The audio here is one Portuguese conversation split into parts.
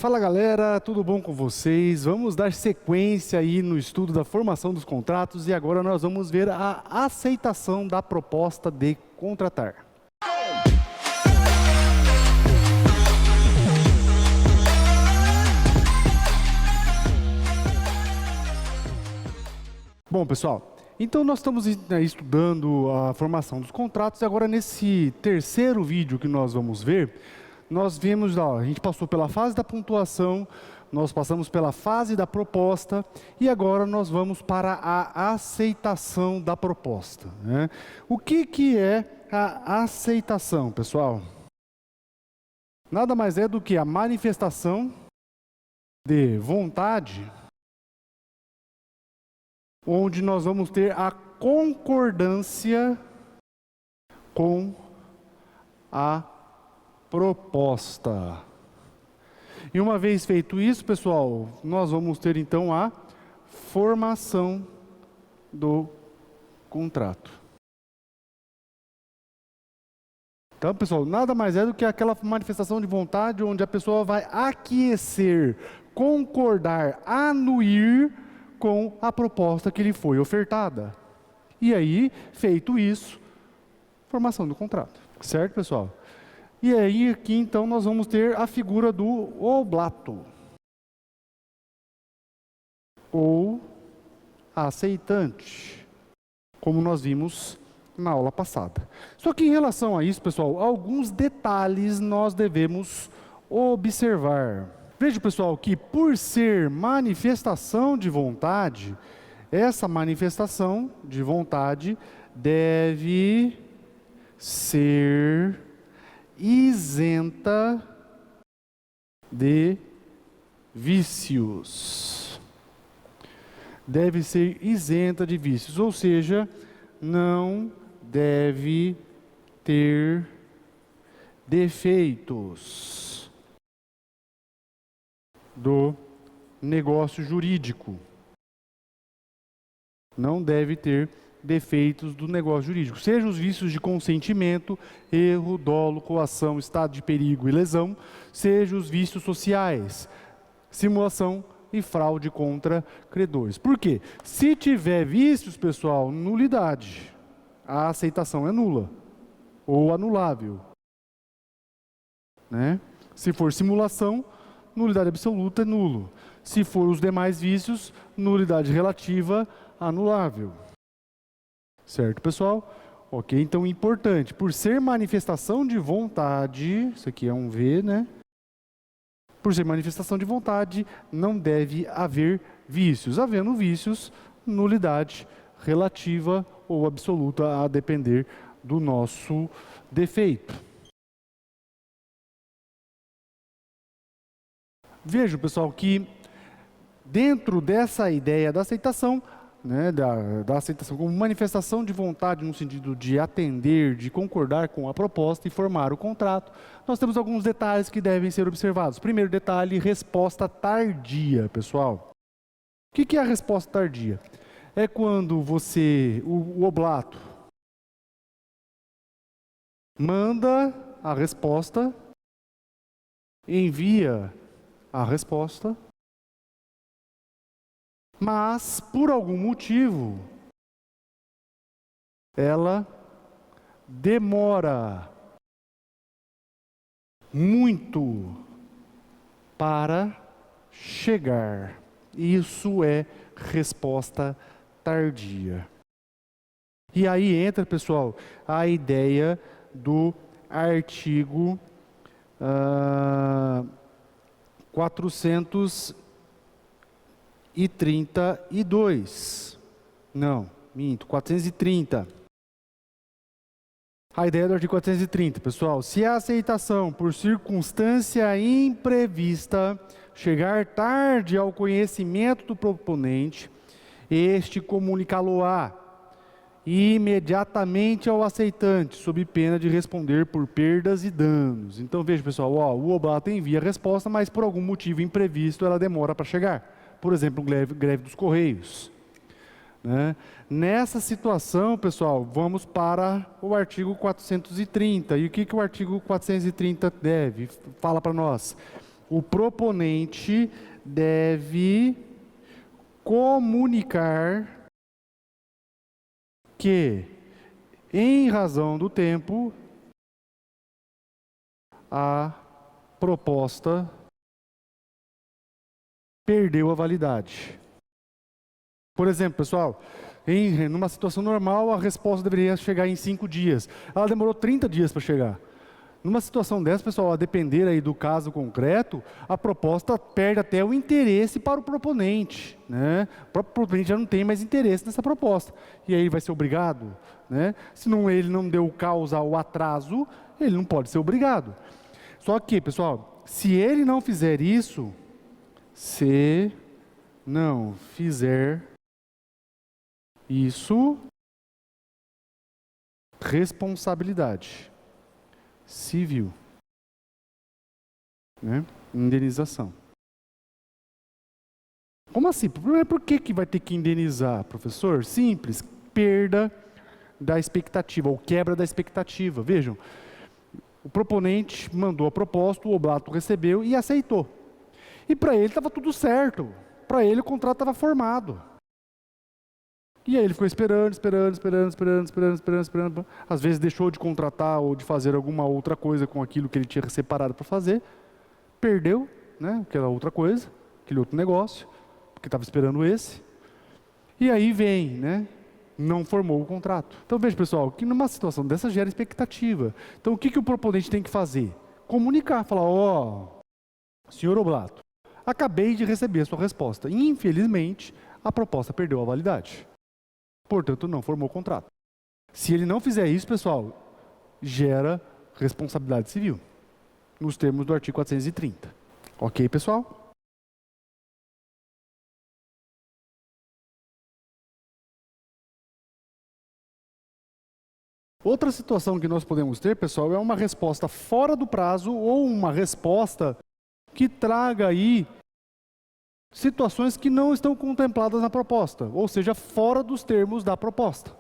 Fala galera, tudo bom com vocês? Vamos dar sequência aí no estudo da formação dos contratos e agora nós vamos ver a aceitação da proposta de contratar. Bom pessoal, então nós estamos estudando a formação dos contratos e agora nesse terceiro vídeo que nós vamos ver, nós vimos, a gente passou pela fase da pontuação, nós passamos pela fase da proposta e agora nós vamos para a aceitação da proposta, né? O que é a aceitação, pessoal? Nada mais é do que a manifestação de vontade, onde nós vamos ter a concordância com a proposta. E uma vez feito isso, pessoal, nós vamos ter então a formação do contrato. Então, pessoal, nada mais é do que aquela manifestação de vontade onde a pessoa vai aquecer, concordar, anuir com a proposta que lhe foi ofertada. E aí, feito isso, formação do contrato. Certo, pessoal? E aí, aqui então, nós vamos ter a figura do oblato, ou aceitante, como nós vimos na aula passada. Só que em relação a isso, pessoal, alguns detalhes nós devemos observar. Veja, pessoal, que por ser manifestação de vontade, essa manifestação de vontade deve ser isenta de vícios. Deve ser isenta de vícios, ou seja, não deve ter defeitos do negócio jurídico. Não deve ter defeitos do negócio jurídico, sejam os vícios de consentimento, erro, dolo, coação, estado de perigo e lesão, sejam os vícios sociais, simulação e fraude contra credores. Por quê? Se tiver vícios, pessoal, nulidade, a aceitação é nula ou anulável, né? Se for simulação, nulidade absoluta é nulo. Se for os demais vícios, nulidade relativa, anulável. Certo, pessoal? Ok, então importante, por ser manifestação de vontade, isso aqui é um V, né? Por ser manifestação de vontade, não deve haver vícios. Havendo vícios, nulidade relativa ou absoluta, a depender do nosso defeito. Vejam, pessoal, que dentro dessa ideia da aceitação, né, da aceitação como manifestação de vontade no sentido de atender, de concordar com a proposta e formar o contrato, nós temos alguns detalhes que devem ser observados. Primeiro detalhe, resposta tardia, pessoal. O que é a resposta tardia? É quando o oblato, manda a resposta, envia a resposta, mas, por algum motivo, ela demora muito para chegar. Isso é resposta tardia. E aí entra, pessoal, a ideia do artigo 432. Não, minto, 430. A ideia do artigo 430, pessoal, se a aceitação por circunstância imprevista chegar tarde ao conhecimento do proponente, este comunicá-lo-á imediatamente ao aceitante, sob pena de responder por perdas e danos. Então veja, pessoal, o oblato envia a resposta, mas por algum motivo imprevisto ela demora para chegar. Por exemplo, greve dos Correios. Né? Nessa situação, pessoal, vamos para o artigo 430. E o que o artigo 430 fala para nós? o proponente deve comunicar que, em razão do tempo, a proposta perdeu a validade. Por exemplo, pessoal, numa situação normal, a resposta deveria chegar em 5 dias. Ela demorou 30 dias para chegar. Numa situação dessa, pessoal, a depender aí do caso concreto, a proposta perde até o interesse para o proponente, né? O próprio proponente já não tem mais interesse nessa proposta. E aí ele vai ser obrigado, né? Se não, ele não deu causa ao atraso, ele não pode ser obrigado. Só que, pessoal, se ele não fizer isso, se não fizer isso, responsabilidade civil, né? Indenização. Como assim? Por que vai ter que indenizar, professor? Simples, perda da expectativa, ou quebra da expectativa. Vejam, o proponente mandou a proposta, o oblato recebeu e aceitou. E para ele estava tudo certo, para ele o contrato estava formado. E aí ele ficou esperando. Às vezes deixou de contratar ou de fazer alguma outra coisa com aquilo que ele tinha separado para fazer. Perdeu, né, aquela outra coisa, aquele outro negócio, porque estava esperando esse. E aí vem, né, não formou o contrato. Então veja, pessoal, que numa situação dessa gera expectativa. Então o que o proponente tem que fazer? Comunicar, falar, ó, senhor oblato, acabei de receber a sua resposta. Infelizmente, a proposta perdeu a validade. Portanto, não formou o contrato. Se ele não fizer isso, pessoal, gera responsabilidade civil, nos termos do artigo 430. Ok, pessoal? Outra situação que nós podemos ter, pessoal, é uma resposta fora do prazo ou uma resposta que traga aí situações que não estão contempladas na proposta, ou seja, fora dos termos da proposta.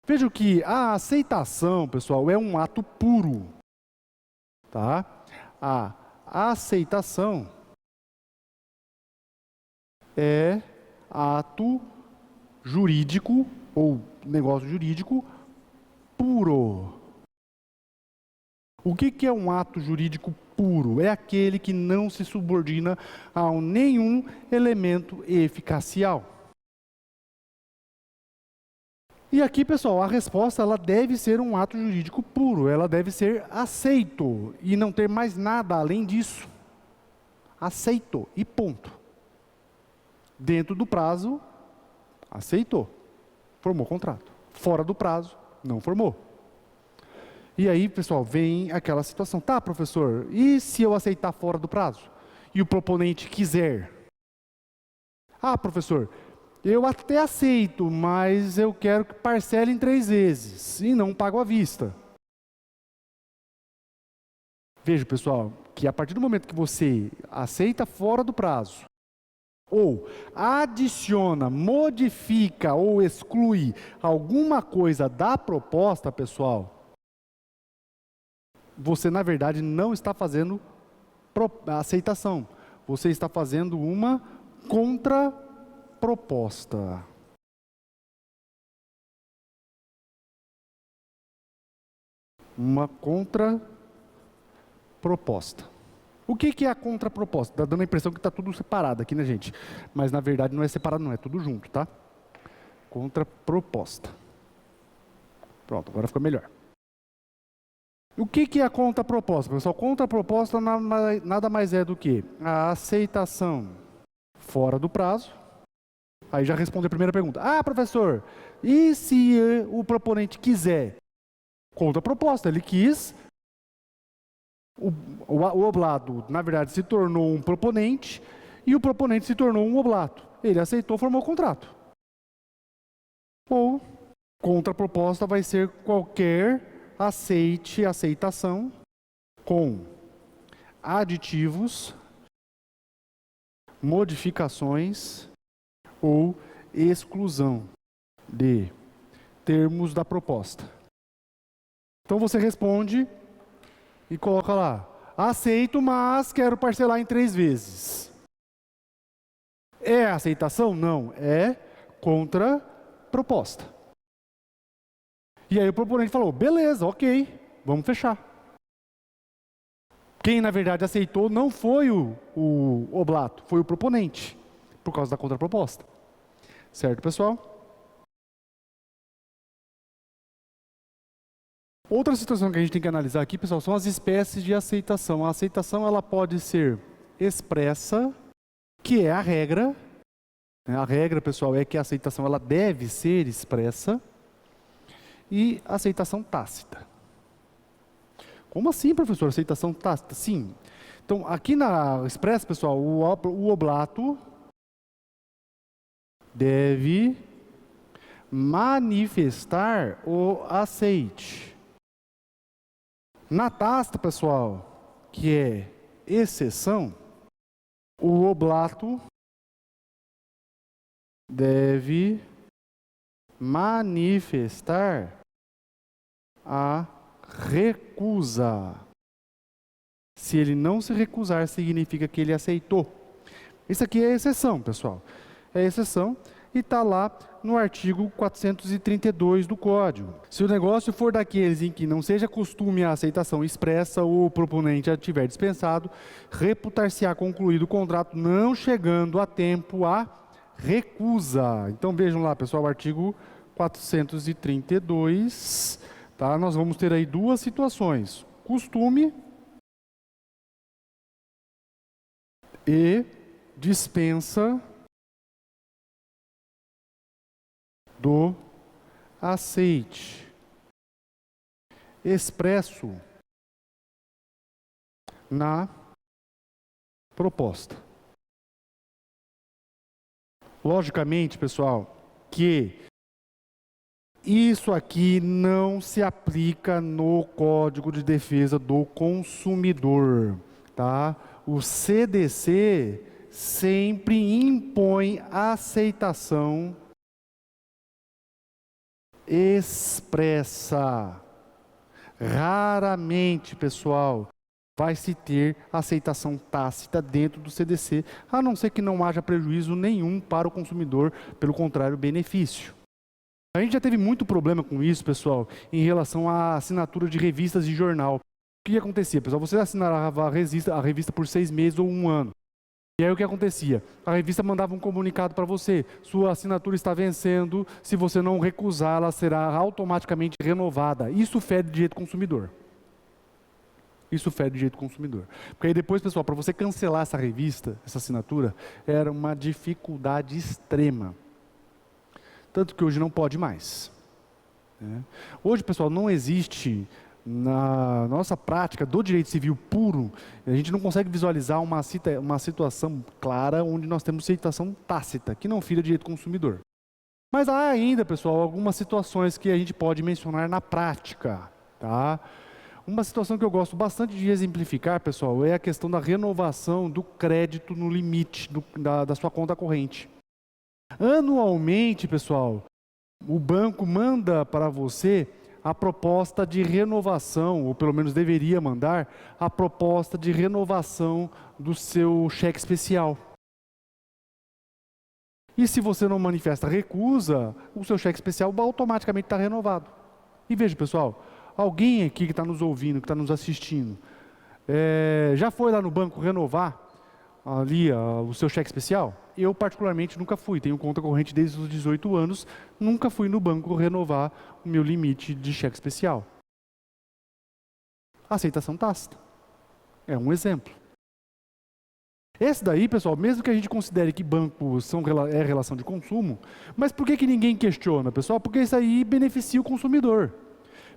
Vejam que a aceitação, pessoal, é um ato puro, tá? A aceitação é ato jurídico ou negócio jurídico puro. O que é um ato jurídico puro? É aquele que não se subordina a nenhum elemento eficacial. E aqui, pessoal, a resposta ela deve ser um ato jurídico puro, ela deve ser aceito e não ter mais nada além disso. Aceito e ponto. Dentro do prazo, aceitou, formou contrato. Fora do prazo, não formou. E aí, pessoal, vem aquela situação. Tá, professor, e se eu aceitar fora do prazo? E o proponente quiser? Ah, professor, eu até aceito, mas eu quero que parcele em 3 vezes e não pago à vista. Veja, pessoal, que a partir do momento que você aceita fora do prazo, ou adiciona, modifica ou exclui alguma coisa da proposta, pessoal, você, na verdade, não está fazendo aceitação. Você está fazendo uma contraproposta. Uma contraproposta. O que é a contraproposta? Está dando a impressão que está tudo separado aqui, né, gente? Mas, na verdade, não é separado, não. É tudo junto, tá? Contraproposta. Pronto, agora ficou melhor. O que é a contraproposta, pessoal? Contraproposta nada mais é do que a aceitação fora do prazo. Aí já responde a primeira pergunta. Ah, professor, e se o proponente quiser? Contraproposta, ele quis, o oblado, na verdade, se tornou um proponente e o proponente se tornou um oblato. Ele aceitou, formou o contrato. Ou contraproposta vai ser qualquer aceitação com aditivos, modificações ou exclusão de termos da proposta. Então você responde e coloca lá, aceito, mas quero parcelar em 3 vezes. É aceitação? Não, é contraproposta. E aí o proponente falou, beleza, ok, vamos fechar. Quem na verdade aceitou não foi o oblato, foi o proponente, por causa da contraproposta. Certo, pessoal? Outra situação que a gente tem que analisar aqui, pessoal, são as espécies de aceitação. A aceitação ela pode ser expressa, que é a regra. A regra, pessoal, é que a aceitação ela deve ser expressa. E aceitação tácita. Como assim, professor? Aceitação tácita? Sim. Então, aqui na expressa, pessoal, o oblato deve manifestar o aceite. Na tácita, pessoal, que é exceção, o oblato deve manifestar a recusa. Se ele não se recusar, significa que ele aceitou. Isso aqui é exceção, pessoal. É exceção e está lá no artigo 432 do Código. Se o negócio for daqueles em que não seja costume a aceitação expressa ou o proponente já tiver dispensado, reputar-se-á concluído o contrato não chegando a tempo a recusa. Então vejam lá, pessoal, o artigo 432, tá? Nós vamos ter aí 2 situações: costume e dispensa do aceite expresso na proposta. Logicamente, pessoal, que isso aqui não se aplica no Código de Defesa do Consumidor, tá? O CDC sempre impõe aceitação expressa. Raramente, pessoal, vai se ter aceitação tácita dentro do CDC, a não ser que não haja prejuízo nenhum para o consumidor, pelo contrário, benefício. A gente já teve muito problema com isso, pessoal, em relação à assinatura de revistas de jornal. O que acontecia, pessoal? Você assinava a revista por 6 meses ou 1 ano. E aí o que acontecia? A revista mandava um comunicado para você: sua assinatura está vencendo, se você não recusar, ela será automaticamente renovada. Isso fere direito consumidor. Isso fere direito consumidor. Porque aí depois, pessoal, para você cancelar essa revista, essa assinatura, era uma dificuldade extrema. Tanto que hoje não pode mais. Né? Hoje, pessoal, não existe, na nossa prática do direito civil puro, a gente não consegue visualizar uma situação clara onde nós temos aceitação tácita, que não fira direito consumidor. Mas há ainda, pessoal, algumas situações que a gente pode mencionar na prática. Tá? Uma situação que eu gosto bastante de exemplificar, pessoal, é a questão da renovação do crédito no limite da sua conta corrente. Anualmente, pessoal, o banco manda para você a proposta de renovação, ou pelo menos deveria mandar, a proposta de renovação do seu cheque especial. E se você não manifesta recusa, o seu cheque especial automaticamente está renovado. E veja, pessoal, alguém aqui que está nos ouvindo, que está nos assistindo, já foi lá no banco renovar ali o seu cheque especial? Eu, particularmente, nunca fui. Tenho conta corrente desde os 18 anos, nunca fui no banco renovar o meu limite de cheque especial. Aceitação tácita. É um exemplo. Esse daí, pessoal, mesmo que a gente considere que banco é relação de consumo, mas por que ninguém questiona, pessoal? Porque isso aí beneficia o consumidor.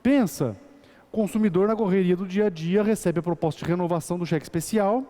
Pensa, o consumidor na correria do dia a dia recebe a proposta de renovação do cheque especial,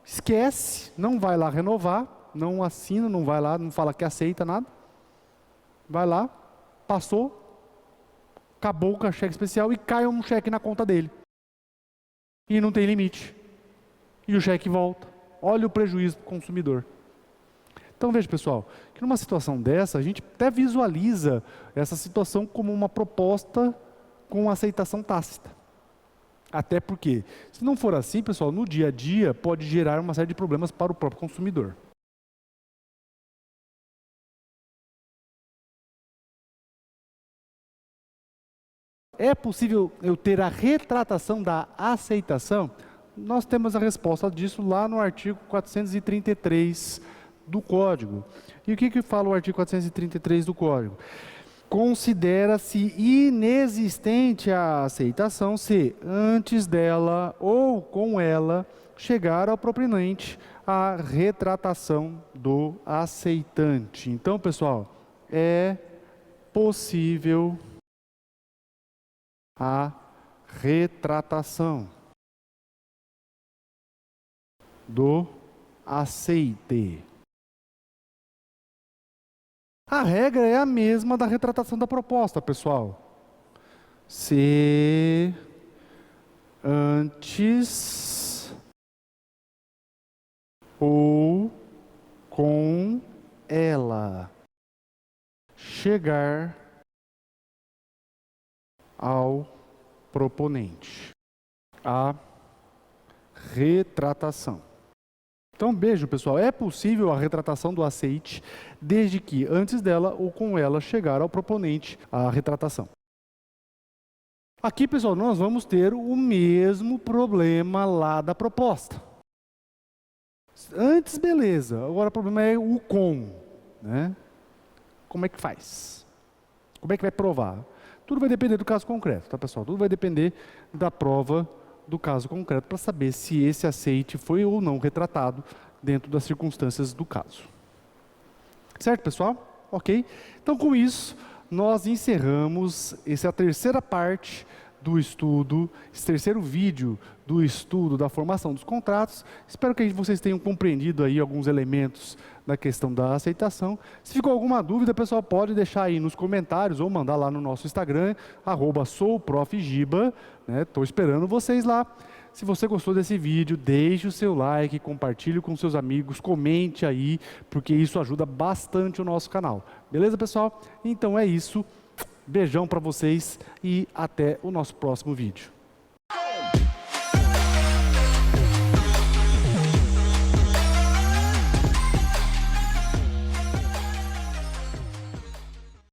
esquece, não vai lá renovar, não assina, não vai lá, não fala que aceita nada. Vai lá, passou, acabou o cheque especial e cai um cheque na conta dele. E não tem limite. E o cheque volta. Olha o prejuízo para o consumidor. Então veja, pessoal, que numa situação dessa, a gente até visualiza essa situação como uma proposta com aceitação tácita. Até porque, se não for assim, pessoal, no dia a dia pode gerar uma série de problemas para o próprio consumidor. É possível eu ter a retratação da aceitação? Nós temos a resposta disso lá no artigo 433 do Código. E o que fala o artigo 433 do Código? Considera-se inexistente a aceitação se, antes dela ou com ela, chegar ao proponente a retratação do aceitante. Então, pessoal, é possível a retratação do aceite. A regra é a mesma da retratação da proposta, pessoal. Se antes ou com ela chegar ao proponente a retratação. Então, beijo, pessoal. É possível a retratação do aceite desde que, antes dela ou com ela, chegar ao proponente a retratação. Aqui, pessoal, nós vamos ter o mesmo problema lá da proposta. Antes, beleza. Agora, o problema é o com, né? Como é que faz? Como é que vai provar? Tudo vai depender do caso concreto, tá, pessoal? Tudo vai depender da prova do caso concreto para saber se esse aceite foi ou não retratado dentro das circunstâncias do caso. Certo, pessoal? Ok? Então, com isso, nós encerramos essa terceira parte do estudo, esse terceiro vídeo do estudo da formação dos contratos. Espero que vocês tenham compreendido aí alguns elementos da questão da aceitação. Se ficou alguma dúvida, pessoal, pode deixar aí nos comentários ou mandar lá no nosso Instagram, @souprofgiba, né? Estou esperando vocês lá. Se você gostou desse vídeo, deixe o seu like, compartilhe com seus amigos, comente aí, porque isso ajuda bastante o nosso canal. Beleza, pessoal? Então é isso. Beijão para vocês e até o nosso próximo vídeo.